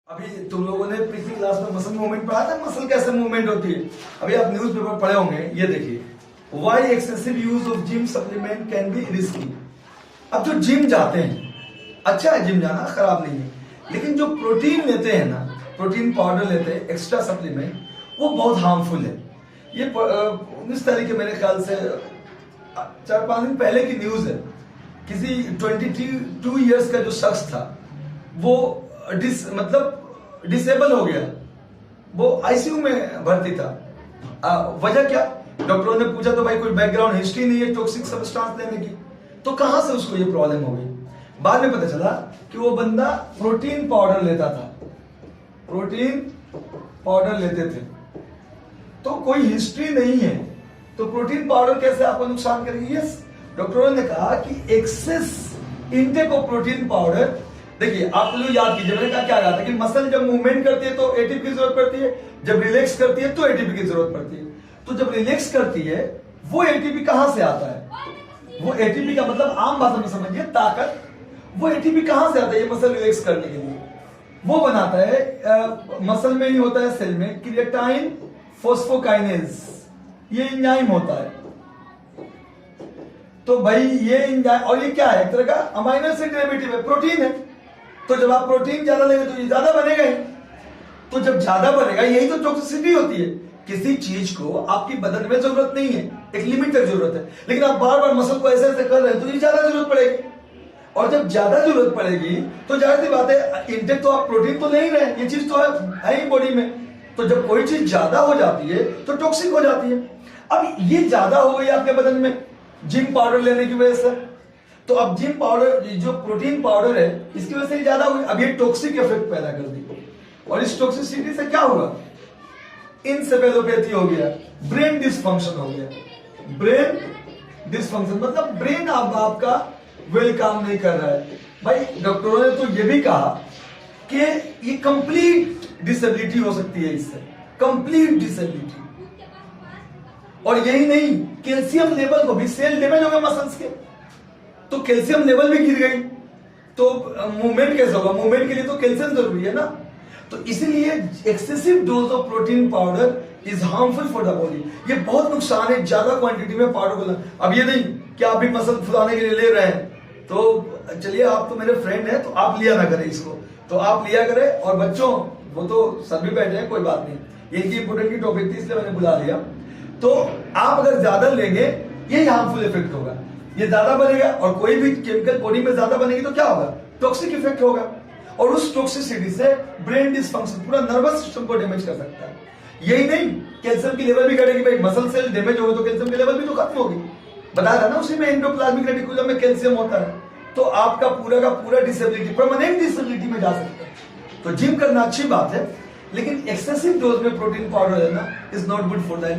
अभी तुम लोगों ने पिछली क्लास में मसल मूवमेंट पढ़ा था, मसल कैसे मूवमेंट होती है। अभी आप न्यूज पेपर पढ़े होंगे, ये देखिए, why excessive use of gym supplement can be risky. अब जो जिम जाते हैं, अच्छा है जिम जाना, खराब नहीं है, लेकिन जो प्रोटीन लेते हैं ना, प्रोटीन पाउडर लेते हैं, एक्स्ट्रा सप्लीमेंट, वो बहुत हार्मफुल है। ये 19 तारीख के मेरे ख्याल से 4-5 दिन पहले की न्यूज है। किसी 22 इयर्स का जो शख्स था, वो डिसेबल हो गया, वो आईसीयू में भर्ती था। वजह क्या? डॉक्टरों ने पूछा तो भाई कोई बैकग्राउंड हिस्ट्री नहीं है टॉक्सिक सब्सटेंस लेने की, तो कहां से उसको ये प्रॉब्लम हो गई। बाद में पता चला कि वो बंदा प्रोटीन पाउडर लेता था, प्रोटीन पाउडर लेते थे, तो कोई हिस्ट्री नहीं है, तो प्रोटीन पाउडर कैसे आपको नुकसान करेगी। यस, डॉक्टरों ने कहा कि excess intake of protein powder, देखिए आप लोग याद कीजिए, मैंने कहा क्या था कि मसल जब मूवमेंट करती है तो एटीपी की जरूरत पड़ती है, जब रिलैक्स करती है तो एटीपी की जरूरत पड़ती है। तो जब रिलैक्स करती है, वो एटीपी कहां से आता है? वो एटीपी का मतलब आम भाषा में समझिए ताकत। वो एटीपी कहां से आता है? ये मसल रिलैक्स करने के लिए वो बनाता है, मसल में ही होता है, सेल में, क्रिएटाइन फॉस्फोकाइनेज, ये एंजाइम होता है। तो भाई ये एंजाइम, और ये क्या है? एक तरह का अमाइनो एसिड डेरिवेटिव है, प्रोटीन है। तो जब आप प्रोटीन ज्यादा लेंगे तो ये ज्यादा बनेगा ही। तो जब ज्यादा बनेगा, यही तो टॉक्सिसिटी होती है। किसी चीज को आपकी बदन में जरूरत नहीं है, एक लिमिट तक जरूरत है, लेकिन आप बार बार मसल को ऐसे ऐसे कर रहे हैं तो ये ज्यादा जरूरत पड़ेगी। और जब ज्यादा जरूरत पड़ेगी तो जाहिर सी बात है, इंटेक तो आप प्रोटीन तो ले ही रहे हैं, ये चीज तो है ही बॉडी में। तो जब कोई चीज ज्यादा हो जाती है तो टॉक्सिक हो जाती है। अब ये ज्यादा हो गई आपके बदन में जिम पाउडर लेने की वजह से, तो अब जिम पाउडर, जो प्रोटीन पाउडर है, इसकी वजह से ज्यादा हुई, अब ये टॉक्सिक इफेक्ट पैदा कर दी। और इस टॉक्सिसिटी से क्या हुआ? इंसेफेलोपैथी हो गया, ब्रेन डिसफंक्शन हो गया। ब्रेन डिसफंक्शन मतलब ब्रेन आपका वेल काम नहीं कर रहा है। भाई डॉक्टरों ने तो ये भी कहा कि ये कंप्लीट डिसेबिलिटी हो सकती है इससे, कंप्लीट डिसेबिलिटी। और यही नहीं, कैल्शियम लेवल को भी, सेल डैमेज हो गए मसल्स के, तो कैल्शियम लेवल भी गिर गई, तो मूवमेंट कैसे होगा? मूवमेंट के लिए तो कैल्शियम जरूरी है ना। तो इसीलिए excessive dose of protein powder is harmful for the body. ये बहुत नुकसान है ज्यादा क्वांटिटी में पाउडर को। अब ये नहीं कि आप भी मसल फुलाने के लिए ले रहे हैं, तो चलिए आप तो मेरे फ्रेंड हैं, तो आप लिया ना करें इसको, तो आप लिया करें। और बच्चों, वो तो सब भी बैठे हैं, कोई बात नहीं, ये इनकी इंपोर्टेंट की टॉपिक थी इसलिए मैंने बुला लिया। तो आप अगर ज्यादा लेंगे, यही हार्मफुल इफेक्ट होगा, ये ज्यादा बनेगा, और कोई भी केमिकल बॉडी में ज्यादा बनेगी तो क्या होगा? टॉक्सिक इफेक्ट होगा, और उस टॉक्सिसिटी से ब्रेन डिसफंक्शन, पूरा नर्वस सिस्टम को डैमेज कर सकता है। यही नहीं, कैल्शियम की लेवल भी घटेगी। भाई मसल सेल डैमेज होगा तो कैल्शियम की लेवल भी तो खत्म होगी। बताया था ना, उसी में एंडोप्लाज्मिक रेटिकुलम में कैल्शियम होता है, तो आपका पूरा का पूरा डिसेबिलिटी, परमानेंट डिसेबिलिटी में जा सकता है। तो जिम करना अच्छी बात है, लेकिन एक्सेसिव डोज में प्रोटीन पाउडर लेना is not good for the